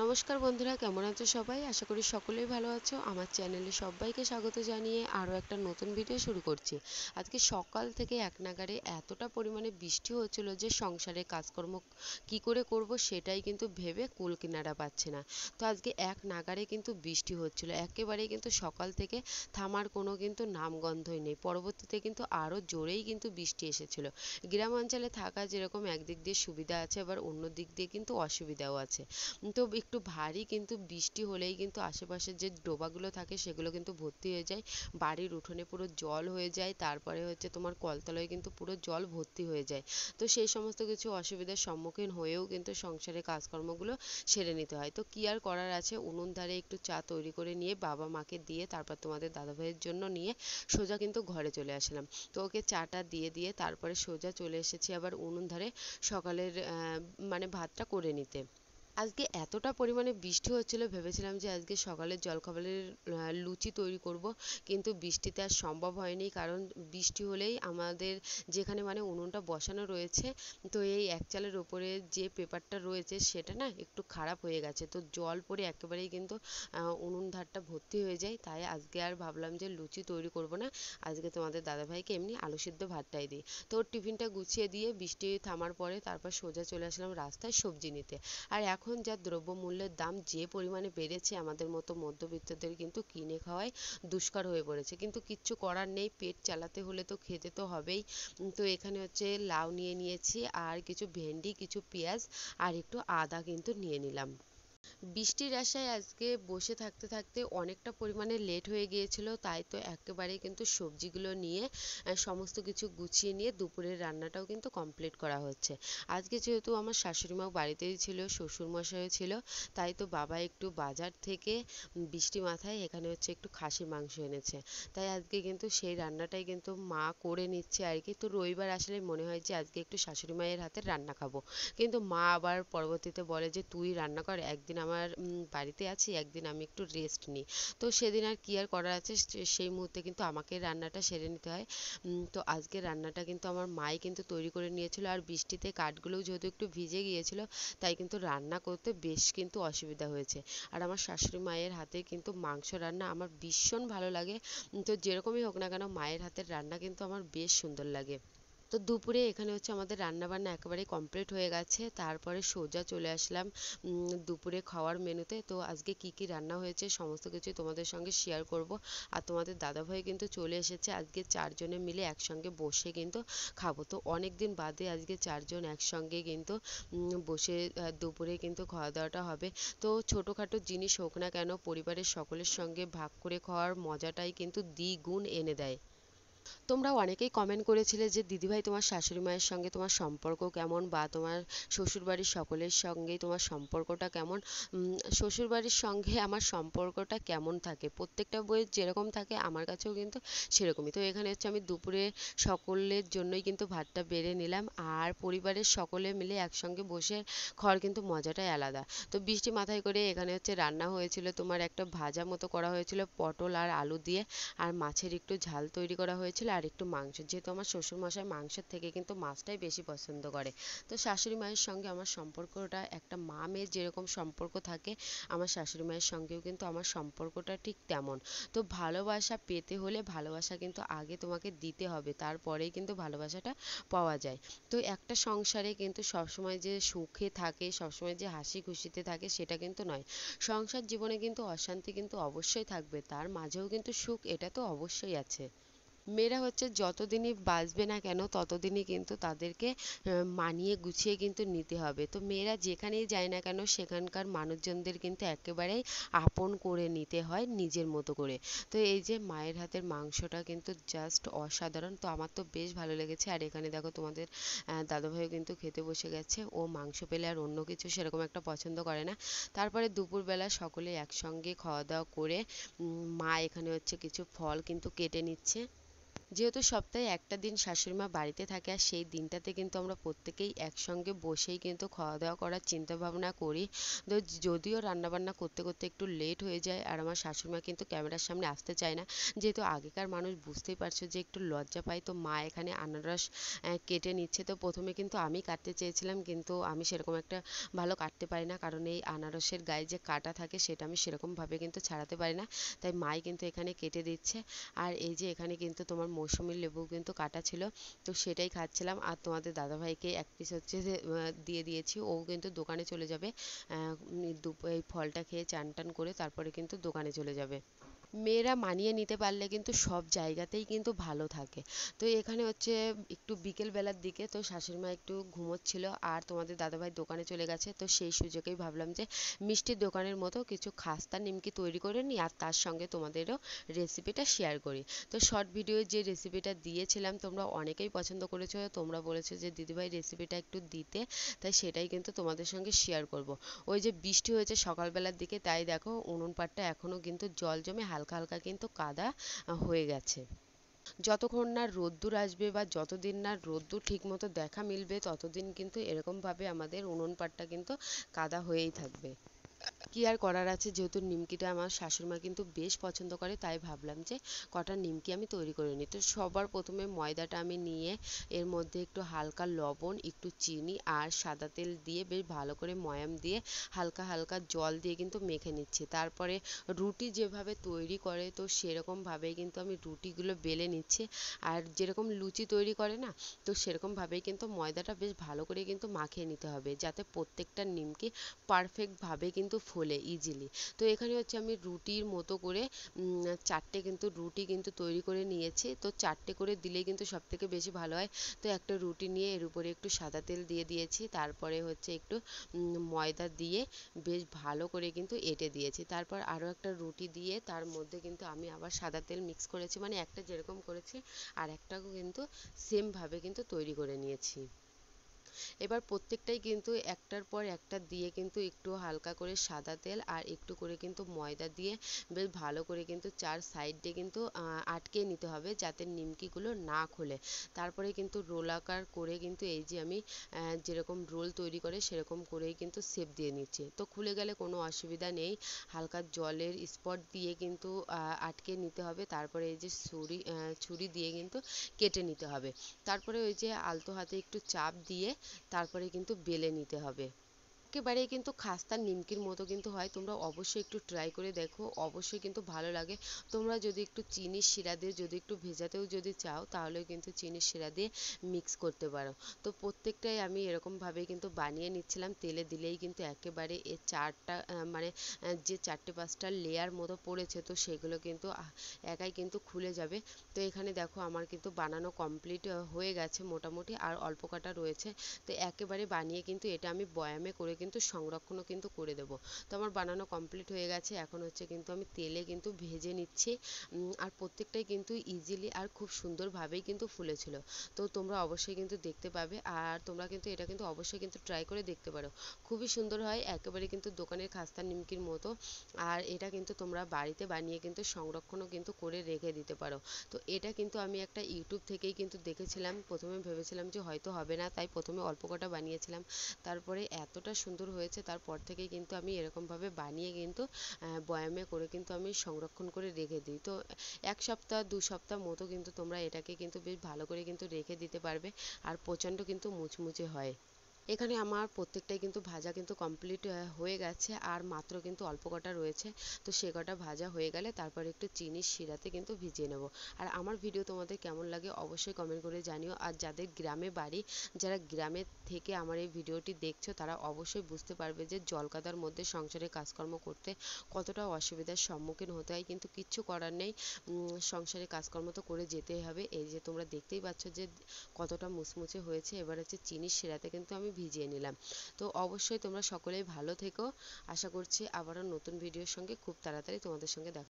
নমস্কার বন্ধুরা, কেমন আছো সবাই? আশা করি সকলেই ভালো আছো। আমার চ্যানেলে সবাইকে স্বাগত জানিয়ে আরও একটা নতুন ভিডিও শুরু করছি। আজকে সকাল থেকে এক নাগাড়ে এতটা পরিমাণে বৃষ্টি হচ্ছিল যে সংসারে কাজকর্ম কি করে করব সেটাই কিন্তু ভেবে কুল কিনারা পাচ্ছে না। তো আজকে এক নাগাড়ে কিন্তু বৃষ্টি হচ্ছিল, একেবারেই কিন্তু সকাল থেকে থামার কোনো কিন্তু নামগন্ধই নেই। পরবর্তীতে কিন্তু আরও জোরেই কিন্তু বৃষ্টি এসেছিল। গ্রাম অঞ্চলে থাকা যেরকম একদিক দিয়ে সুবিধা আছে, আবার অন্য দিক দিয়ে কিন্তু অসুবিধাও আছে। তো একটু ভারী কিন্তু বৃষ্টি হলেই কিন্তু আশেপাশের যে ডোবাগুলো থাকে সেগুলো কিন্তু ভর্তি হয়ে যায়, বাড়ির উঠোনে পুরো জল হয়ে যায়, তারপরে হচ্ছে তোমার কলতলায় কিন্তু পুরো জল ভর্তি হয়ে যায়। তো সেই সমস্ত কিছু অসুবিধার সম্মুখীন হয়েও কিন্তু সংসারের কাজকর্মগুলো সেরে নিতে হয়। তো কি আর করার আছে, উনুন ধারে একটু চা তৈরি করে নিয়ে বাবা মাকে দিয়ে তারপর তোমাদের দাদাভাইয়ের জন্য নিয়ে সোজা কিন্তু ঘরে চলে আসলাম। তো ওকে চাটা দিয়ে দিয়ে তারপরে সোজা চলে এসেছি আবার উনুন ধারে সকালের মানে ভাতটা করে নিতে। আজকে এতটা পরিমাণে বৃষ্টি হচ্ছিল, ভেবেছিলাম যে আজকে সকালের জলখাবারের লুচি তৈরি করব, কিন্তু বৃষ্টিতে আর সম্ভব হয়নি। কারণ বৃষ্টি হলেই আমাদের যেখানে মানে উনুনটা বসানো রয়েছে, তো এই এক চালের ওপরে যে পেপারটা রয়েছে সেটা না একটু খারাপ হয়ে গেছে, তো জল পড়ে একেবারেই কিন্তু উনুন ধারটা ভর্তি হয়ে যায়। তাই আজকে আর ভাবলাম যে লুচি তৈরি করব না, আজকে তোমাদের দাদাভাইকে এমনি আলু সিদ্ধ ভাতটাই দিই। তো ওর টিফিনটা গুছিয়ে দিয়ে বৃষ্টি থামার পরে তারপর সোজা চলে আসলাম রাস্তায় সবজি নিতে। আর এখন যা দ্রব্যমূল্যের দাম যে পরিমাণে বেড়েছে, আমাদের মতো মধ্যবিত্তদের কিন্তু কিনে খাওয়াই দুষ্কর হয়ে পড়েছে, কিন্তু কিচ্ছু করার নেই, পেট চালাতে হলে তো খেতে তো হবেই। তো এখানে হচ্ছে লাউ নিয়ে নিয়েছি, আর কিছু ভেন্ডি, কিছু পেঁয়াজ, আর একটু আদা কিন্তু নিয়ে নিলাম। বৃষ্টির আশায় আজকে বসে থাকতে থাকতে অনেকটা পরিমাণে লেট হয়ে গিয়েছিল, তাই তো একেবারে কিন্তু সবজিগুলো নিয়ে সমস্ত কিছু গুছিয়ে নিয়ে দুপুরের রান্নাটাও কিন্তু কমপ্লিট করা হচ্ছে। আজকে যেহেতু আমার শাশুড়ি মাও বাড়িতেই ছিল, শ্বশুর মশাইও ছিল, তাই তো বাবা একটু বাজার থেকে বৃষ্টি মাথায় এখানে হচ্ছে একটু খাসির মাংস এনেছে। তাই আজকে কিন্তু সেই রান্নাটাই কিন্তু মা করে নিচ্ছে আর কি। তো রবিবার আসলে মনে হয় যে আজকে একটু শাশুড়ি মায়ের হাতের রান্না খাবো, কিন্তু মা আবার পরবর্তীতে বলে যে তুই রান্না কর, একদিন আমার বাড়িতে আছি, একদিন আমি একটু রেস্ট নিই। তো সেদিন আর কি আর করার আছে, সেই মুহূর্তে কিন্তু আমাকে রান্নাটা সেরে নিতে হয়। তো আজকে রান্নাটা কিন্তু আমার মাই কিন্তু তৈরি করে নিয়েছিল, আর বৃষ্টিতে কাঠগুলোও যেহেতু একটু ভিজে গিয়েছিল, তাই কিন্তু রান্না করতে বেশ কিন্তু অসুবিধা হয়েছে। আর আমার শাশুড়ি মায়ের হাতে কিন্তু মাংস রান্না আমার ভীষণ ভালো লাগে। তো যেরকমই হোক না কেন মায়ের হাতের রান্না কিন্তু আমার বেশ সুন্দর লাগে। তো দুপুরে এখানে হচ্ছে আমাদের রান্না বান্না একেবারে কমপ্লিট হয়ে গেছে, তারপরে সোজা চলে আসলাম দুপুরে খাওয়ার মেনুতে। তো আজকে কি কি রান্না হয়েছে সমস্ত কিছু তোমাদের সঙ্গে শেয়ার করব। আর তোমাদের দাদাভাই কিন্তু চলে এসেছে, আজকে চারজনে মিলে একসঙ্গে বসে কিন্তু খাবো। তো অনেক দিন বাদে আজকে চারজন একসঙ্গে কিন্তু বসে দুপুরে কিন্তু খাওয়া দাওয়াটা হবে। তো ছোটোখাটো জিনিস হোক না কেন, পরিবারের সকলের সঙ্গে ভাগ করে খাওয়ার মজাটাই কিন্তু দ্বিগুণ এনে দেয়। তোমরা অনেকেই কমেন্ট করেছিলে যে দিদিভাই তোমার শাশুড়ি মায়ের সঙ্গে তোমার সম্পর্ক কেমন, বা তোমার শ্বশুরবাড়ির সকলের সঙ্গেই তোমার সম্পর্কটা কেমন। শ্বশুরবাড়ির সঙ্গে আমার সম্পর্কটা কেমন থাকে, প্রত্যেকটা বইয়ের যেরকম থাকে আমার কাছেও কিন্তু সেরকমই। তো এখানে হচ্ছে আমি দুপুরে সকলের জন্যই কিন্তু ভাতটা বেড়ে নিলাম, আর পরিবারের সকলে মিলে একসঙ্গে বসে খাওয়ার কিন্তু মজাটাই আলাদা। তো বৃষ্টি মাথায় করে এখানে হচ্ছে রান্না হয়েছিল, তোমার একটা ভাজা মতো করা হয়েছিল পটল আর আলু দিয়ে, আর মাছের একটু ঝাল তৈরি করা হয়েছিল, আর একটু মাংস, যেহেতু আমার শ্বশুরমশাই মাংসের থেকে কিন্তু মাছটাই বেশি পছন্দ করে। তো শাশুড়ি মায়ের সঙ্গে আমার সম্পর্কটা একটা মা মেয়ের যেরকম সম্পর্ক থাকে, আমার শাশুড়ি মায়ের সঙ্গেও কিন্তু আমার সম্পর্কটা ঠিক তেমন। তো ভালোবাসা পেতে হলে ভালোবাসা কিন্তু আগে তোমাকে দিতে হবে, তারপরেই কিন্তু ভালোবাসাটা পাওয়া যায়। তো একটা সংসারে কিন্তু সবসময় যে সুখে থাকে, সবসময় যে হাসি খুশিতে থাকে সেটা কিন্তু নয়। সংসার জীবনে কিন্তু অশান্তি কিন্তু অবশ্যই থাকবে, তার মাঝেও কিন্তু সুখ এটা তো অবশ্যই আছে। মেয়েরা হচ্ছে যতদিনই বাঁচবে না কেন ততদিনই কিন্তু তাদেরকে মানিয়ে গুছিয়ে কিন্তু নিতে হবে। তো মেয়েরা যেখানেই যায় না কেন সেখানকার মানুষজনদের কিন্তু একেবারেই আপন করে নিতে হয় নিজের মতো করে। তো এই যে মায়ের হাতের মাংসটা কিন্তু জাস্ট অসাধারণ, তো আমার তো বেশ ভালো লেগেছে। আর এখানে দেখো তোমাদের দাদাভাইও কিন্তু খেতে বসে গেছে, ও মাংস পেলে আর অন্য কিছু সেরকম একটা পছন্দ করে না। তারপরে দুপুরবেলা সকলে একসঙ্গে খাওয়া দাওয়া করে মা এখানে হচ্ছে কিছু ফল কিন্তু কেটে নিচ্ছে। যেহেতু সপ্তাহে একটা দিন শাশুড়ি মা বাড়িতে থাকে আর সেই দিনটাতে কিন্তু আমরা প্রত্যেকেই একসঙ্গে বসেই কিন্তু খাওয়া দাওয়া করার চিন্তা ভাবনা করি। তো যদিও রান্নাবান্না করতে করতে একটু লেট হয়ে যায় আর আমার শাশুড়ি মা কিন্তু ক্যামেরার সামনে আসতে চায় না, যেহেতু আগেকার মানুষ বুঝতেই পারছো যে একটু লজ্জা পায়। তো মা এখানে আনারস কেটে নিচ্ছে। তো প্রথমে কিন্তু আমি কাটতে চেয়েছিলাম, কিন্তু আমি সেরকম একটা ভালো কাটতে পারি না, কারণ এই আনারসের গায়ে যে কাঁটা থাকে সেটা আমি সেরকমভাবে কিন্তু ছাড়াতে পারি না, তাই মাই কিন্তু এখানে কেটে দিচ্ছে। আর এই যে এখানে কিন্তু তোমার মৌসুমী লেবু কিন্তু কাটা ছিল, তো সেটাই খাচ্ছিলাম। আর তোমাদের দাদাভাইকে এক পিস হচ্ছে যে দিয়ে দিয়েছি, ও কিন্তু দোকানে চলে যাবে। এই ফলটা খেয়ে চান টান করে তারপরে কিন্তু দোকানে চলে যাবে। মেয়েরা মানিয়ে নিতে পারলে কিন্তু সব জায়গাতেই কিন্তু ভালো থাকে। তো এখানে হচ্ছে একটু বিকেল বেলার দিকে, তো শাশুড়ি মা একটু ঘুমোচ্ছিল আর তোমাদের দাদাভাই দোকানে চলে গেছে, তো সেই সুযোগেই ভাবলাম যে মিষ্টির দোকানের মতো কিছু খাস্তা নিমকি তৈরি করে নিই আর তার সঙ্গে তোমাদেরও রেসিপিটা শেয়ার করি। তো শর্ট ভিডিওয়ে যে রেসিপিটা দিয়েছিলাম তোমরা অনেকেই পছন্দ করেছো, তোমরা বলেছো যে দিদিভাই রেসিপিটা একটু দিতে, তাই সেটাই কিন্তু তোমাদের সঙ্গে শেয়ার করব। ওই যে বৃষ্টি হয়েছে সকালবেলার দিকে, তাই দেখো উনুন পাড়টা এখনো কিন্তু জল জমে হালকা হালকা কিন্তু কাদা হয়ে গেছে। যতক্ষণ না রোদ্দুর আসবে বা যতদিন না রোদ্দুর ঠিক মতো দেখা মিলবে ততদিন কিন্তু এরকম ভাবে আমাদের উনুন পাড়টা কিন্তু কাদা হয়েই থাকবে। কি আর করার আছে, যেহেতু নিমকিটা আমার শাশুড়িমা কিন্তু বেশ পছন্দ করে, তাই ভাবলাম যে কটা নিমকি আমি তৈরি করে নিই। তো সবার প্রথমে ময়দাটা আমি নিয়ে এর মধ্যে একটু হালকা লবণ, একটু চিনি আর সাদা তেল দিয়ে বেশ ভালো করে ময়াম দিয়ে হালকা হালকা জল দিয়ে কিন্তু মেখে নিচ্ছি। তারপরে রুটি যেভাবে তৈরি করে তো সেরকম ভাবেই কিন্তু আমি রুটিগুলো বেলে নিচ্ছি। আর যেরকম লুচি তৈরি করে না, তো সেরকম ভাবেই কিন্তু ময়দাটা বেশ ভালো করে কিন্তু মাখিয়ে নিতে হবে, যাতে প্রত্যেকটা নিমকি পারফেক্ট ভাবে কিন্তু ফোলে ইজিলি। তো এখানে হচ্ছে আমি রুটির মতো করে চারটে কিন্তু রুটি কিন্তু তৈরি করে নিয়েছি। তো চারটে করে দিলেই কিন্তু সব থেকে বেশি ভালো হয়। তো একটা রুটি নিয়ে এর উপরে একটু সাদা তেল দিয়ে দিয়েছি, তারপরে হচ্ছে একটু ময়দা দিয়ে বেশ ভালো করে কিন্তু এঁটে দিয়েছি। তারপর আরও একটা রুটি দিয়ে তার মধ্যে কিন্তু আমি আবার সাদা তেল মিক্স করেছি, মানে একটা যেরকম করেছি আর একটাও কিন্তু সেম ভাবে কিন্তু তৈরি করে নিয়েছি। এবার প্রত্যেকটাই কিন্তু একটার পর একটা দিয়ে কিন্তু একটু হালকা করে সাদা তেল আর একটু করে কিন্তু ময়দা দিয়ে বেশ ভালো করে কিন্তু চার সাইড দিয়ে কিন্তু আটকে নিতে হবে, যাতে নিমকিগুলো না খোলে। তারপরে কিন্তু রোল আকার করে কিন্তু এই যে আমি যেরকম রোল তৈরি করে সেরকম করেই কিন্তু শেপ দিয়ে নিচ্ছি। তো খুলে গেলে কোনো অসুবিধা নেই, হালকা জলের স্পট দিয়ে কিন্তু আটকে নিতে হবে। তারপরে এই যে ছুরি দিয়ে কিন্তু কেটে নিতে হবে। তারপরে ওই যে আলতো হাতে একটু চাপ দিয়ে তারপরে কিন্তু বেলে নিতে হবে। একেবারেই কিন্তু খাস্তা নিমকির মতো কিন্তু হয়, তোমরা অবশ্যই একটু ট্রাই করে দেখো, অবশ্যই কিন্তু ভালো লাগে। তোমরা যদি একটু চিনির শিরা দিয়ে যদি একটু ভেজাতেও যদি চাও তাহলেও কিন্তু চিনির শিরা দিয়ে মিক্স করতে পারো। তো প্রত্যেকটাই আমি এরকমভাবেই কিন্তু বানিয়ে নিচ্ছিলাম, তেলে দিলেই কিন্তু একেবারে এর চারটা মানে যে চারটে পাঁচটা লেয়ার মতো পড়েছে তো সেগুলো কিন্তু একাই কিন্তু খুলে যাবে। তো এখানে দেখো আমার কিন্তু বানানো কমপ্লিট হয়ে গেছে মোটামুটি, আর অল্প কটা রয়েছে। তো একেবারে বানিয়ে কিন্তু এটা আমি বয়ামে করে কিন্তু সংরক্ষণও কিন্তু করে দেবো। তো আমার বানানো কমপ্লিট হয়ে গেছে, এখন হচ্ছে কিন্তু আমি তেলে কিন্তু ভেজে নিচ্ছি। আর প্রত্যেকটাই কিন্তু ইজিলি আর খুব সুন্দরভাবেই কিন্তু ফুলেছিল। তো তোমরা অবশ্যই কিন্তু দেখতে পাবে, আর তোমরা কিন্তু এটা কিন্তু অবশ্যই কিন্তু ট্রাই করে দেখতে পারো, খুবই সুন্দর হয়, একেবারে কিন্তু দোকানের খাস্তা নিমকির মতো। আর এটা কিন্তু তোমরা বাড়িতে বানিয়ে কিন্তু সংরক্ষণও কিন্তু করে রেখে দিতে পারো। তো এটা কিন্তু আমি একটা ইউটিউব থেকেই কিন্তু দেখেছিলাম, প্রথমে ভেবেছিলাম যে হয়তো হবে না, তাই প্রথমে অল্প কটা বানিয়েছিলাম, তারপরে এতটা সুন্দর হয়েছে তারপর থেকেই কিন্তু আমি এরকমভাবে বানিয়ে কিন্তু বয়ামে করে কিন্তু আমি সংরক্ষণ করে রেখে দিই। তো এক সপ্তাহ দু সপ্তাহ মতো কিন্তু তোমরা এটাকে কিন্তু বেশ ভালো করে কিন্তু রেখে দিতে পারবে, আর প্রচণ্ড কিন্তু মুচমুচে হয়। এখানে আমার প্রত্যেকটাই কিন্তু ভাজা কিন্তু কমপ্লিট হয়ে গেছে, আর মাত্র কিন্তু অল্প কটা রয়েছে। তো সে কটা ভাজা হয়ে গেলে তারপর একটু চিনির শিরাতে কিন্তু ভিজিয়ে নেব। আর আমার ভিডিও তোমাদের কেমন লাগে অবশ্যই কমেন্ট করে জানিও। আর যাদের গ্রামে বাড়ি, যারা গ্রামে থেকে আমার এই ভিডিওটি দেখছো তারা অবশ্যই বুঝতে পারবে যে জলকাদার মধ্যে সংসারে কাজকর্ম করতে কতটা অসুবিধার সম্মুখীন হতে হয়, কিন্তু কিচ্ছু করার নেই, সংসারে কাজকর্ম তো করে যেতেই হবে। এই যে তোমরা দেখতেই পাচ্ছ যে কতটা মুচমুচে হয়েছে। এবার হচ্ছে চিনির শিরাতে কিন্তু আমি ভিজিয়ে নিলাম। তো অবশ্যই তোমরা সকলেই ভালো থেকো, আশা করছি আবারও নতুন ভিডিওর সঙ্গে খুব তাড়াতাড়ি তোমাদের সঙ্গে দেখা